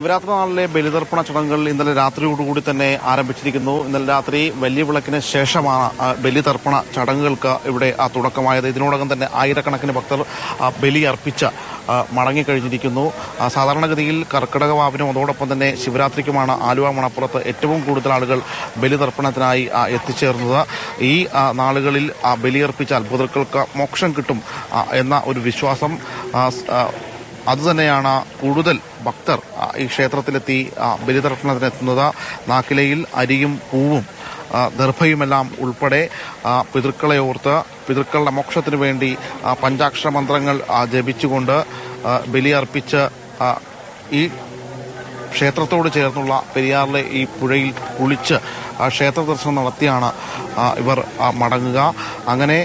ശിവരാത്രി നാളിലെ ബലിതർപ്പണ ചടങ്ങുകൾ ഇന്നലെ രാത്രിയോടുകൂടി തന്നെ ആരംഭിച്ചിരിക്കുന്നു. ഇന്നലെ രാത്രി വലിയ വിളക്കിന് ശേഷമാണ് ബലിതർപ്പണ ചടങ്ങുകൾക്ക് ഇവിടെ തുടക്കമായത്. ഇതിനോടകം തന്നെ ആയിരക്കണക്കിന് ഭക്തർ ബലി അർപ്പിച്ച് മടങ്ങിക്കഴിഞ്ഞിരിക്കുന്നു. സാധാരണഗതിയിൽ കർക്കിടക വാവിനും അതോടൊപ്പം തന്നെ ശിവരാത്രിക്കുമാണ് ആലുവ മണപ്പുറത്ത് ഏറ്റവും കൂടുതൽ ആളുകൾ ബലിതർപ്പണത്തിനായി എത്തിച്ചേർന്നത്. ഈ നാളുകളിൽ ബലിയർപ്പിച്ചാൽ പിതൃക്കൾക്ക് മോക്ഷം കിട്ടും എന്ന ഒരു വിശ്വാസം അതുതന്നെയാണ് കൂടുതൽ ഭക്തർ ഈ ക്ഷേത്രത്തിലെത്തി ബലിതർപ്പണത്തിനെത്തുന്നത്. നാക്കിലയിൽ അരിയും പൂവും ദർഭയുമെല്ലാം ഉൾപ്പെടെ പിതൃക്കളെ ഓർത്ത് പിതൃക്കളുടെ മോക്ഷത്തിനു വേണ്ടി പഞ്ചാക്ഷര മന്ത്രങ്ങൾ ജപിച്ചുകൊണ്ട് ബലിയർപ്പിച്ച് ഈ ക്ഷേത്രത്തോട് ചേർന്നുള്ള പെരിയാറിലെ ഈ പുഴയിൽ കുളിച്ച് ക്ഷേത്ര ദർശനം നടത്തിയാണ് ഇവർ മടങ്ങുക. അങ്ങനെ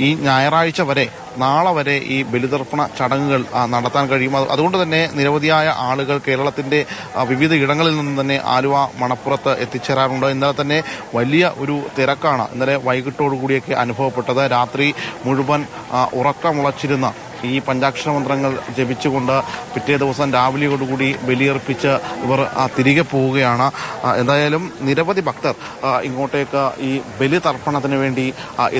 ഈ ഞായറാഴ്ച വരെ നാളെ വരെ ഈ ബലിതർപ്പണ ചടങ്ങുകൾ നടത്താൻ കഴിയും. അതുകൊണ്ട് തന്നെ നിരവധിയായ ആളുകൾ കേരളത്തിന്റെ വിവിധ ഇടങ്ങളിൽ നിന്നും തന്നെ ആലുവ മണപ്പുറത്ത് എത്തിച്ചേരാറുണ്ട്. ഇന്നലെ തന്നെ വലിയ ഒരു തിരക്കാണ് ഇന്നലെ വൈകിട്ടോടുകൂടിയൊക്കെ അനുഭവപ്പെട്ടത്. രാത്രി മുഴുവൻ ഉറക്കമുളച്ചിരുന്ന ഈ പഞ്ചാക്ഷര മന്ത്രങ്ങൾ ജപിച്ചുകൊണ്ട് പിറ്റേ ദിവസം രാവിലെയോടുകൂടി ബലിയർപ്പിച്ച് ഇവർ തിരികെ പോവുകയാണ്. എന്തായാലും നിരവധി ഭക്തർ ഇങ്ങോട്ടേക്ക് ഈ ബലിതർപ്പണത്തിന് വേണ്ടി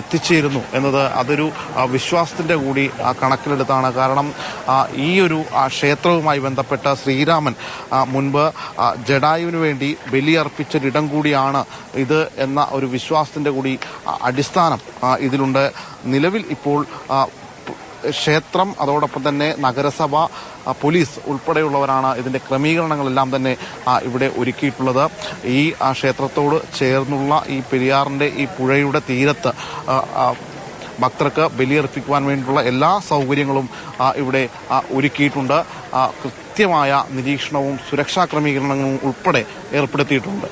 എത്തിച്ചേരുന്നു എന്നത് അതൊരു വിശ്വാസത്തിന്റെ കൂടി കണക്കിലെടുത്താണ്. കാരണം ഈ ഒരു ക്ഷേത്രവുമായി ബന്ധപ്പെട്ട ശ്രീരാമൻ മുൻപ് ജടായുവിന് വേണ്ടി ബലിയർപ്പിച്ചൊരിടം കൂടിയാണ് ഇത് എന്ന ഒരു വിശ്വാസത്തിന്റെ കൂടി അടിസ്ഥാനം ഇതിലുണ്ട്. നിലവിൽ ഇപ്പോൾ ക്ഷേത്രം അതോടൊപ്പം തന്നെ നഗരസഭ പോലീസ് ഉൾപ്പെടെയുള്ളവരാണ് ഇതിന്റെ ക്രമീകരണങ്ങളെല്ലാം തന്നെ ഇവിടെ ഒരുക്കിയിട്ടുള്ളത്. ഈ ക്ഷേത്രത്തോട് ചേർന്നുള്ള ഈ പെരിയാറിന്റെ ഈ പുഴയുടെ തീരത്ത് ഭക്തർക്ക് ബലിയർപ്പിക്കുവാൻ വേണ്ടിയുള്ള എല്ലാ സൗകര്യങ്ങളും ഇവിടെ ഒരുക്കിയിട്ടുണ്ട്. കൃത്യമായ നിരീക്ഷണവും സുരക്ഷാ ക്രമീകരണങ്ങളും ഉൾപ്പെടെ ഏർപ്പെടുത്തിയിട്ടുണ്ട്.